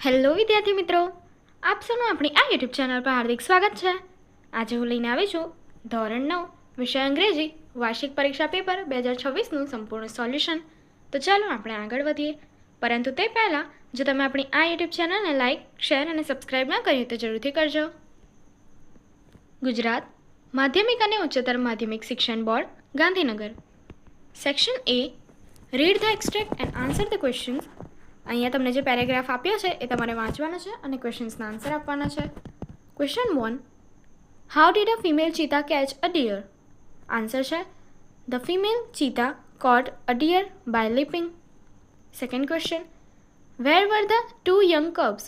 Hello વિદ્યાર્થી મિત્રો, આપ સૌનું આપણી આ યુટ્યુબ ચેનલ પર હાર્દિક સ્વાગત છે. આજે હું લઈને આવી છું ધોરણ 9 વિષય અંગ્રેજી વાર્ષિક પરીક્ષા પેપર 2026નું સંપૂર્ણ સોલ્યુશન. તો ચાલો આપણે આગળ વધીએ. પરંતુ તે પહેલાં જો તમે આપણી આ યુટ્યુબ ચેનલને લાઇક, શેર અને સબસ્ક્રાઇબ ન કર્યું તો જરૂરથી કરજો. ગુજરાત માધ્યમિક અને ઉચ્ચતર માધ્યમિક શિક્ષણ board, Gandhinagar. Section A, read the extract and answer the questions. અહીંયા તમને જે પેરેગ્રાફ આપ્યો છે એ તમારે વાંચવાનો છે અને ક્વેશ્ચન્સના આન્સર આપવાના છે. Question 1, how did a female cheetah catch a deer? Answer છે the female cheetah caught a deer by leaping. Second question, where were the two young cubs?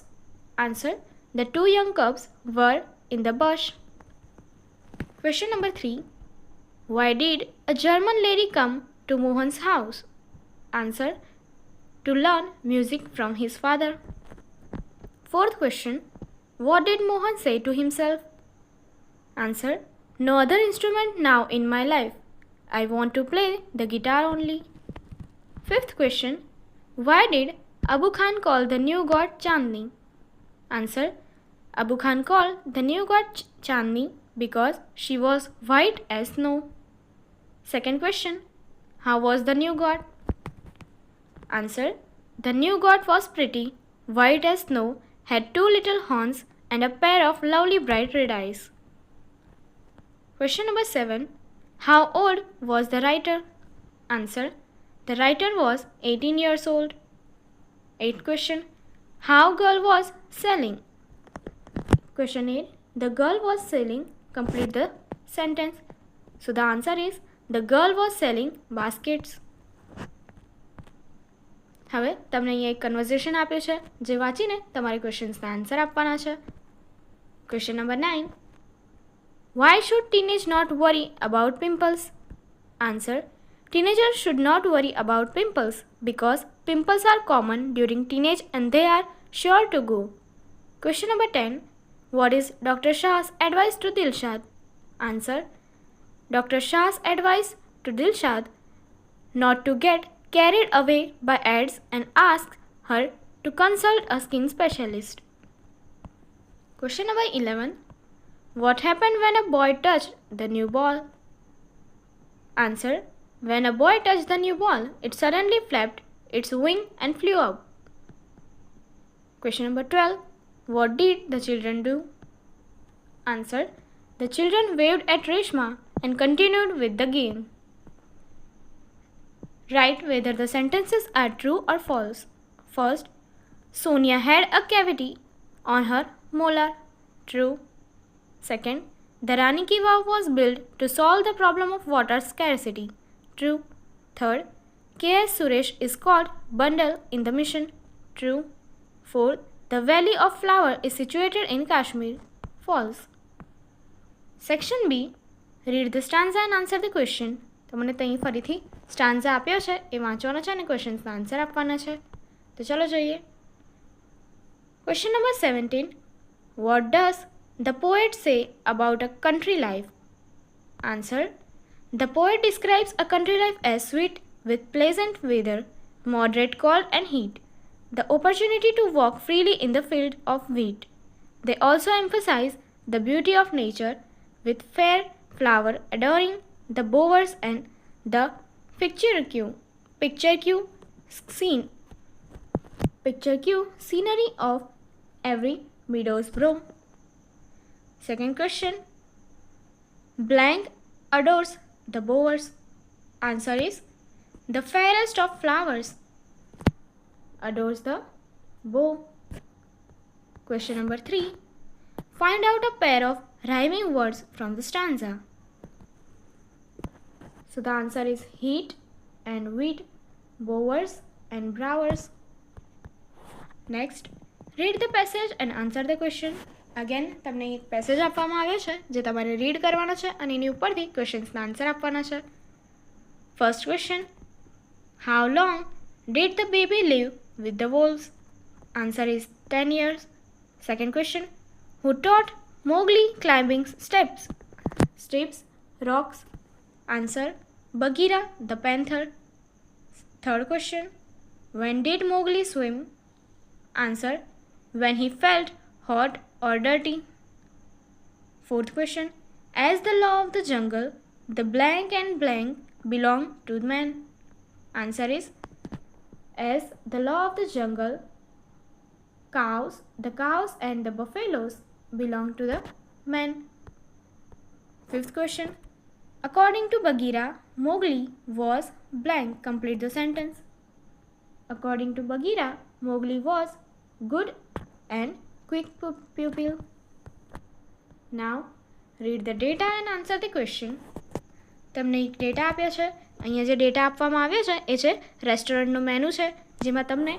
Answer, the two young cubs were in the bush. Question number 3, why did a German lady come to Mohan's house? Answer, to learn music from his father. Fourth question, what did Mohan say to himself? Answer, no other instrument now in my life. I want to play the guitar only. Fifth question, why did Abu Khan call the new god Chandni? Answer, Abu Khan called the new god Chandni because she was white as snow. Second question, how was the new god? Answer, the new god was pretty, white as snow, had two little horns and a pair of lovely bright red eyes. Question number 7, how old was the writer? Answer, the writer was 18 years old. Eighth question, how girl was selling? Question 8, the girl was selling. Complete the sentence. So the answer is, the girl was selling baskets. હવે તમને અહીંયા એક conversion આપ્યું છે જે વાંચીને તમારે ક્વેશ્ચન્સના answer આપવાના છે. Question number 9, why should teenage not worry about pimples? Answer, teenagers should not worry about pimples because pimples are common during teenage and they are sure to go. Question number 10, what is Dr. Shah's advice to Dilshad? Answer, Dr. Shah's advice to Dilshad not to get carried away by ads and ask her to consult a skin specialist. Question number 11, what happened when a boy touched the new ball? Answer, when a boy touched the new ball, it suddenly flapped its wing and flew up. Question number 12, what did the children do? Answer, the children waved at Reshma and continued with the game. Write whether the sentences are true or false. First, Sonia had a cavity on her molar. True. Second, the Rani Ki Vav was built to solve the problem of water scarcity. True. Third, K.S. Suresh is called Bundle in the mission. True. Fourth, the Valley of Flower is situated in Kashmir. False. Section B, read the stanza and answer the question. તમને ત્યાં ફરીથી stanza આપ્યો છે એ વાંચવાનો છે અને ક્વેશ્ચન્સના answer આપવાના છે. તો ચલો જોઈએ. Question number 17, what does the poet say about a country life? Answer, the poet describes a country life as sweet with pleasant weather, moderate cold and heat, the opportunity to walk freely in the field of wheat. They also emphasize the beauty of nature with fair flower adorning the bowers and the picturesque scenery of every meadow's brow. Second question, blank adores the bowers. Answer is, the fairest of flowers adores the bow. Question number 3, find out a pair of rhyming words from the stanza. So the answer is heat and wheat, bowers and browers. Next, read the passage and answer the question. Again, તમને એક passage આપવામાં આવ્યો છે જે તમારે read કરવાનો છે અને એની ઉપરથી ક્વેશ્ચન્સના આન્સર આપવાના છે. First question, how long did the baby live with the wolves? Answer is 10 years. Second question, who taught Mowgli climbing steps, rocks? Answer, Bagheera the panther. Third question, when did Mowgli swim? Answer, when he felt hot or dirty. Fourth question. As the law of the jungle, the blank and blank belong to man. Answer is, as the law of the jungle, the cows and the buffaloes belong to the man. Fifth question. According to Bagheera, Mowgli was blank. Complete the sentence. According to Bagheera, Mowgli was good and quick pupil. Now read the data and answer the question. તમને એક data આપ્યા છે. અહીંયા જે data આપવામાં આવ્યો છે એ છે રેસ્ટોરન્ટનું મેનુ છે, જેમાં તમને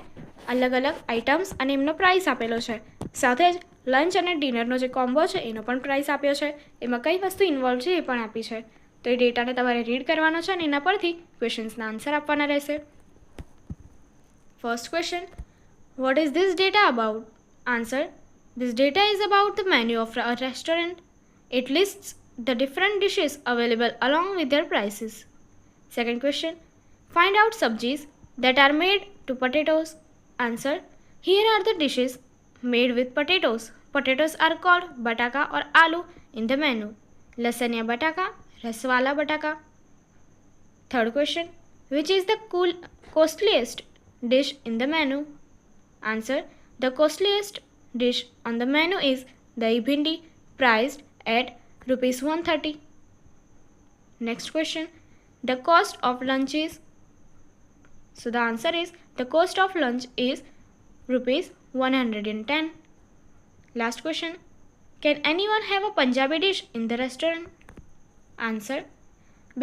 અલગ અલગ આઇટમ્સ અને એમનો પ્રાઇસ આપેલો છે. સાથે જ લંચ અને ડિનરનો જે કોમ્બો છે એનો પણ પ્રાઇસ આપ્યો છે. એમાં કઈ વસ્તુ ઇન્વોલ્વ છે એ પણ આપી છે. તો એ ડેટાને તમારે રીડ કરવાનો છે અને એના પરથી ક્વેશ્ચન્સના આન્સર આપવાના રહેશે. First question. What is this data about? Answer. This data is about the menu of a restaurant. It lists the different dishes available along with their prices. Second question. Find out sabjis that are made to potatoes. Answer. Here are the dishes made with potatoes. Potatoes are called bataka or aloo in the menu. Lasagna bataka, raswala bataka. Third question. Which is the costliest dish in the menu? Answer. The costliest dish on the menu is dahi bhindi, priced at rupees 130. Next question. The cost of lunch is. So the answer is, the cost of lunch is rupees 110. Last question. Can anyone have a Punjabi dish in the restaurant? Answer.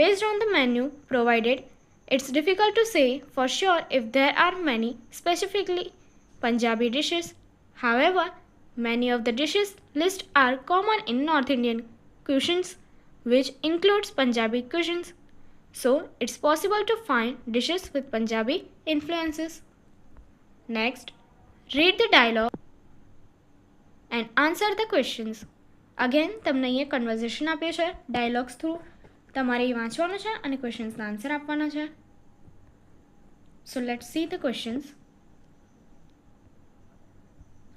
Based on the menu provided, it's difficult to say for sure if there are many specifically Punjabi dishes. However, many of the dishes listed are common in North Indian cuisines, which includes Punjabi cuisines. So, it's possible to find dishes with Punjabi influences. Next, read the dialogue and answer the questions. Again, તમને અહીંયા conversion આપ્યું છે. Dialogues through તમારે એ વાંચવાનું છે અને ક્વેશ્ચન્સના answer આપવાના છે. So, let's see the questions.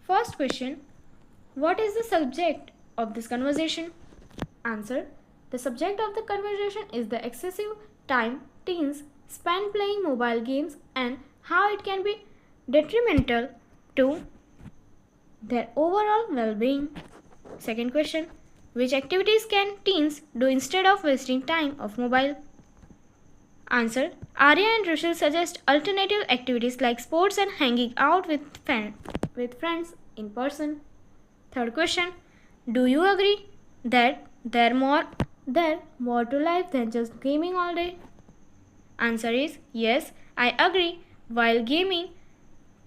First question. What is the subject of this conversation? Answer. The subject of the conversation is the excessive time teens spend playing mobile games and how it can be detrimental to their overall well-being. Second question. Which activities can teens do instead of wasting time of mobile? Answer. Arya and Rushil suggest alternative activities like sports and hanging out with friends in person. Third question. Do you agree that there more to life than just gaming all day? Answer is yes, I agree. While gaming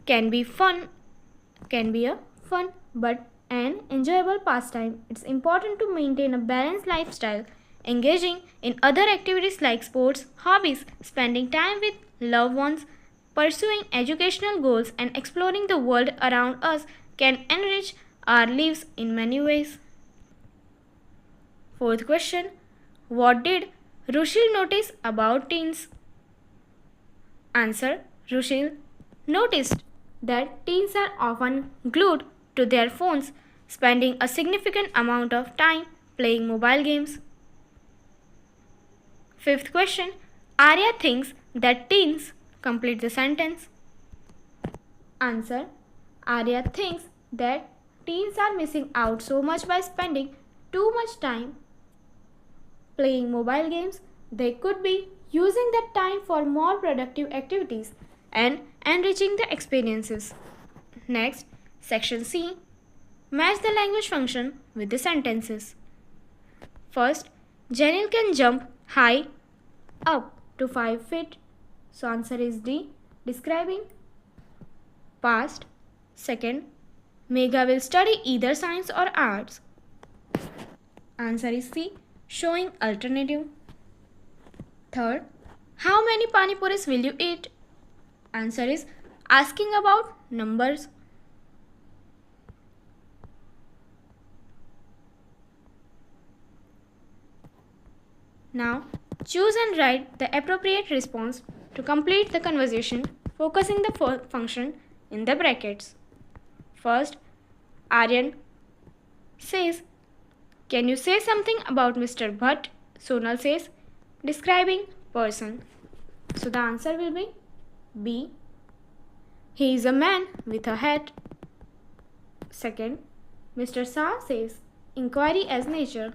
can be a fun but an enjoyable pastime, it's important to maintain a balanced lifestyle, engaging in other activities like sports, hobbies, spending time with loved ones, pursuing educational goals, and exploring the world around us can enrich our lives in many ways. Fourth question. What did Rushil notice about teens? Answer. Rushil noticed that teens are often glued to their phones, spending a significant amount of time playing mobile games. Fifth question. Arya thinks that teens. Complete the sentence. Answer. Arya thinks that teens are missing out so much by spending too much time playing mobile games. They could be using that time for more productive activities and enriching the experiences. Next, section C. Match the language function with the sentences. First, Janil can jump high up to 5 feet. So answer is D, describing past. Second, Megha will study either science or arts. Answer is C, showing alternative. Third, how many pani puris will you eat? Answer is asking about numbers. Now, choose and write the appropriate response to complete the conversation, focusing the function in the brackets. First, Aryan says, can you say something about Mr. Bhatt? Sonal says, describing person. So the answer will be B. He is a man with a hat. Second, Mr. Shah says, inquiry as nature.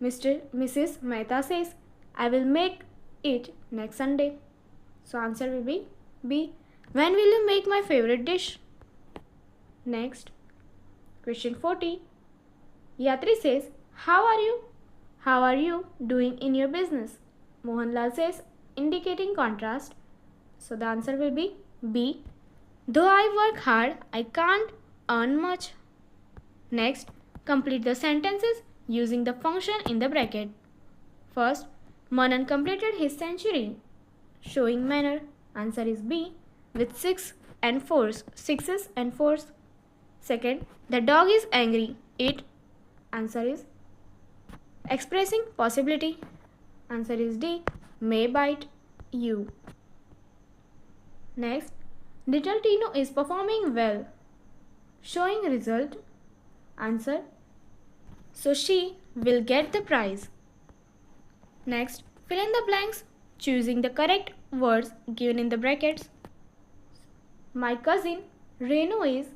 Mrs. Mehta says, I will make it next Sunday. So answer will be B. When will you make my favorite dish? Next, question 40. Yatri says, how are you? How are you doing in your business? Mohanlal says, indicating contrast. So the answer will be B. Though I work hard, I can't earn much. Next, complete the sentences using the function in the bracket. First, Manan completed his century, showing manner. Answer is B, with 6 and 4s, 6s and 4s. Second, the dog is angry. It. Answer is expressing possibility. Answer is D, may bite you. Next, little Tino is performing well, showing result. Answer, so she will get the prize. Next, fill in the blanks choosing the correct words given in the brackets. My cousin Renu is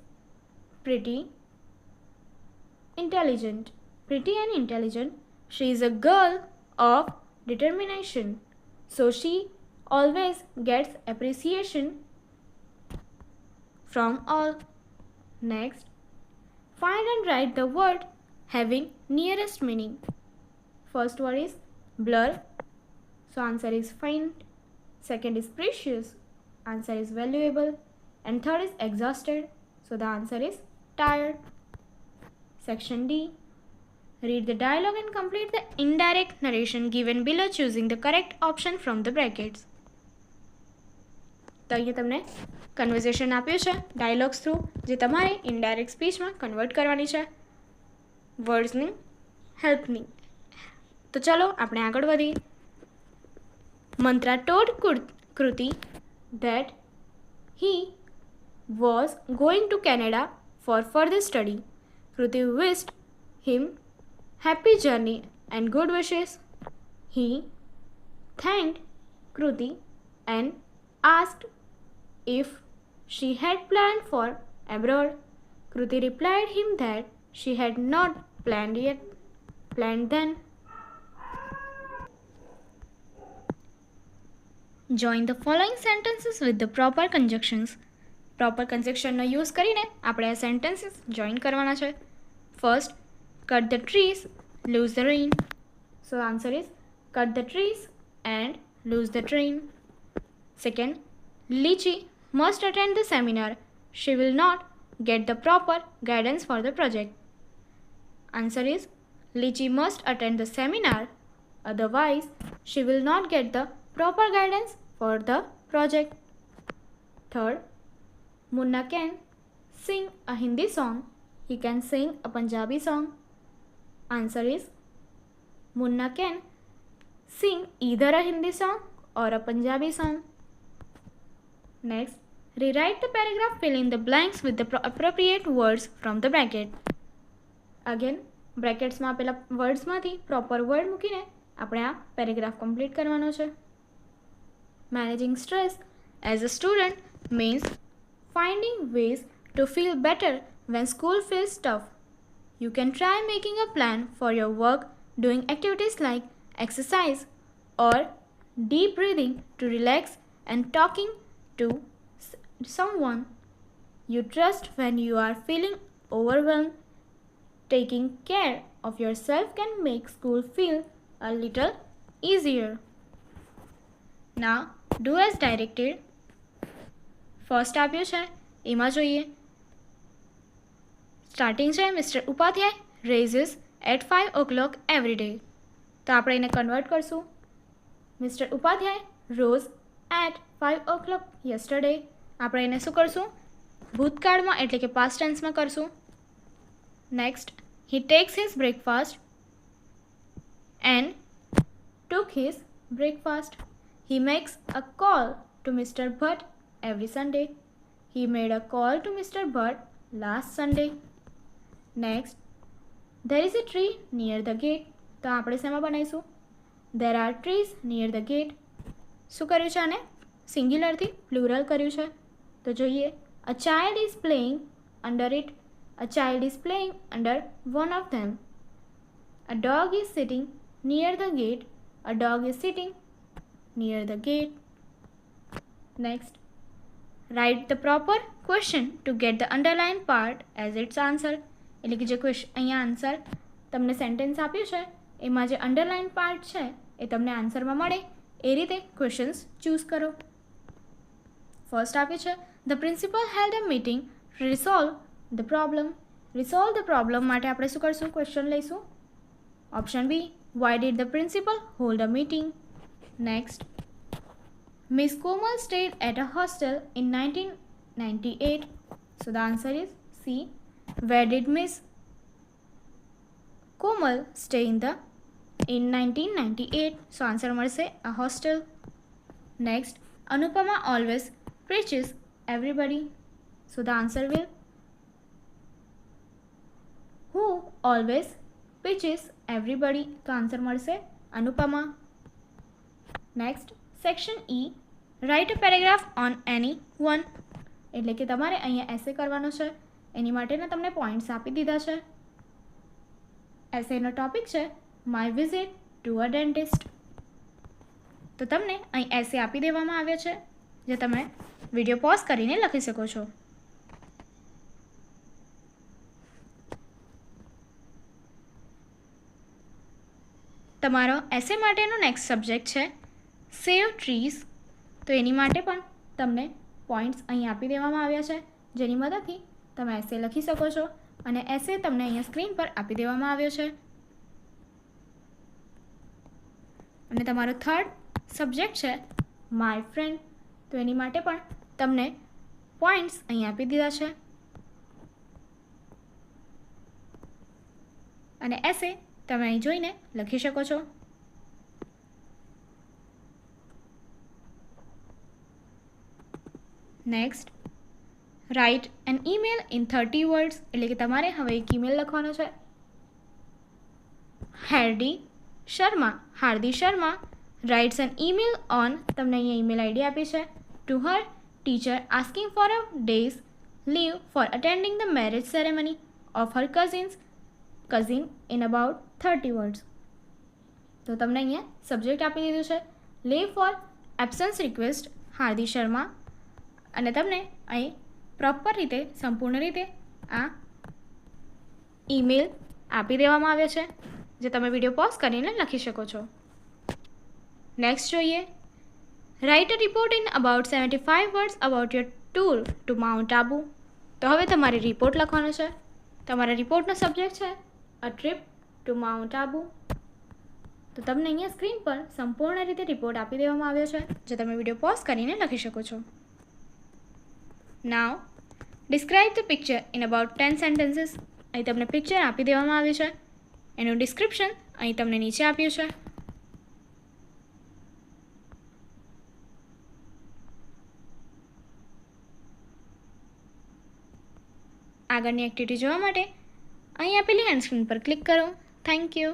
pretty intelligent. Pretty and intelligent. She is a girl of determination. So she always gets appreciation from all. Next, find and write the word having nearest meaning. First word is blur. So answer is find. Second is precious. Answer is valuable. And third is exhausted. So the answer is tired. Section D. Read the dialogue and complete the indirect narration given below choosing the correct option from the brackets. તો અહીંયા તમને conversion આપ્યું છે dialogues through જે તમારે indirect સ્પીચમાં convert કરવાની છે વર્ડ્સની હેલ્પની. તો ચલો આપણે આગળ વધીએ. મંત્રા told Kruti that he was going to Canada for further study. Kruti wished him happy journey and good wishes. He thanked Kruti and asked if she had planned for abroad. Kruti replied him that she had not planned then. Join the following sentences with the proper conjunctions. Proper conjunction use કરીને આપણે આ sentences join કરવાના છે. First, cut the trees, lose the rain. So answer is cut the trees and lose the train. Second, Lichi must attend the seminar. She will not get the proper guidance for the project. Answer is Lichi must attend the seminar, otherwise she will not get the proper guidance for the project. Third, Munna can sing a Hindi song. He can sing a Punjabi song. Answer is Munna can sing either a Hindi song or a Punjabi song. Next, rewrite the paragraph, fill in the blanks with the appropriate words from the bracket. Again, brackets માં પેલા words માંથી proper word મૂકીને આપણે આ paragraph complete કરવાનો છે. Managing stress as a student means finding ways to feel better when school feels tough. You can try making a plan for your work, doing activities like exercise or deep breathing to relax, and talking to someone you trust when you are feeling overwhelmed. Taking care of yourself can make school feel a little easier. Now, do as directed. First આપ્યું છે એમાં જોઈએ. Starting છે mister Upadhyay raises at 5 o'clock every day. તો આપણે એને convert કરશું. Mister Upadhyay rose at 5 o'clock yesterday. આપણે એને શું કરશું? ભૂતકાળમાં એટલે કે પાસ્ટ ટેન્સમાં કરશું. Next, he takes his breakfast and took his breakfast. He makes a call to Mr. Bhatt every Sunday. He made a call to Mr. Bhatt last Sunday. Next, there is a tree near the gate. તો આપણે શેમાં બનાવીશું? There are trees near the gate. શું કર્યું છે આને? સિંગ્યુલરથી plural કર્યું છે. તો જોઈએ, a child is playing under it. A child is playing under one of them. A dog is sitting near the gate. A dog is sitting near the gate. Next, write the proper question to get the underlined part as its answer. એટલે કે જે question અહીંયા answer તમને sentence આપ્યું છે એમાં જે underline part છે એ તમને આન્સરમાં મળે એ રીતે ક્વેશ્ચન્સ ચૂઝ કરો. ફર્સ્ટ આપ્યું છે, the principal held a meeting to resolve the problem. Resolve the problem માટે આપણે શું કરશું? ક્વેશ્ચન લઈશું. Option B, why did the principal hold a meeting. Next, Miss Komal stayed at a hostel in 1998. So the answer is C. Where did Miss Komal stay in 1998? So answer મળશે a hostel. Next, Anupama always preaches everybody. So the answer will, who always preaches everybody? તો answer મળશે Anupama. Next, section E, write a paragraph on any one. એટલે કે તમારે અહીંયા એસે કરવાનો છે. એની માટેના તમને પોઈન્ટ્સ આપી દીધા છે. એસેનો ટોપિક છે my visit to a dentist. તો તમને અહીં એસે આપી દેવામાં આવ્યો છે જે તમે વિડીયો પોઝ કરીને લખી શકો છો. તમારો એસે માટેનો નેક્સ્ટ સબ્જેક્ટ છે સેવ ટ્રીઝ. તો એની માટે પણ તમને પોઈન્ટ્સ અહીં આપી દેવામાં આવ્યા છે જેની મદદથી તમે એસે લખી શકો છો અને એસે તમને અહીંયા સ્ક્રીન પર આપી દેવામાં આવ્યો છે. અને તમારો થર્ડ સબ્જેક્ટ છે માય ફ્રેન્ડ. તો એની માટે પણ તમને પોઈન્ટ્સ અહીં આપી દીધા છે અને એસે તમે અહીં જોઈને લખી શકો છો. Next, write an email in 30 words. એટલે કે તમારે હવે એક ઈમેલ લખવાનો છે. Hardi Sharma writes an email on, તમને અહીંયા ઈમેલ આઈડી આપી છે, to her teacher asking for a day's leave for attending the marriage ceremony of her cousin in about 30 words. તો તમને અહીંયા સબ્જેક્ટ આપી દીધું છે leave for absence request Hardi Sharma અને તમને અહીં પ્રોપર રીતે સંપૂર્ણ રીતે આ ઈમેલ આપી દેવામાં આવ્યો છે જે તમે વિડીયો પોઝ કરીને લખી શકો છો. નેક્સ્ટ જોઈએ, write a report in about 75 words about your tour to mount Abu. તો હવે તમારે રિપોર્ટ લખવાનો છે. તમારા રિપોર્ટનો સબ્જેક્ટ છે a trip two mount Abu. તો તમને અહીંયા સ્ક્રીન પર સંપૂર્ણ રીતે રિપોર્ટ આપી દેવામાં આવ્યો છે જે તમે વિડીયો પોઝ કરીને લખી શકો છો. Now, describe the picture in about 10 sentences. અહીં તમને પિક્ચર આપી દેવામાં આવ્યું છે. એનું ડિસ્ક્રિપ્શન અહીં તમને નીચે આપ્યું છે. આગળની એક્ટિવિટી જોવા માટે અહીં આપેલી હેન્ડ સ્ક્રીન પર ક્લિક કરો. Thank you.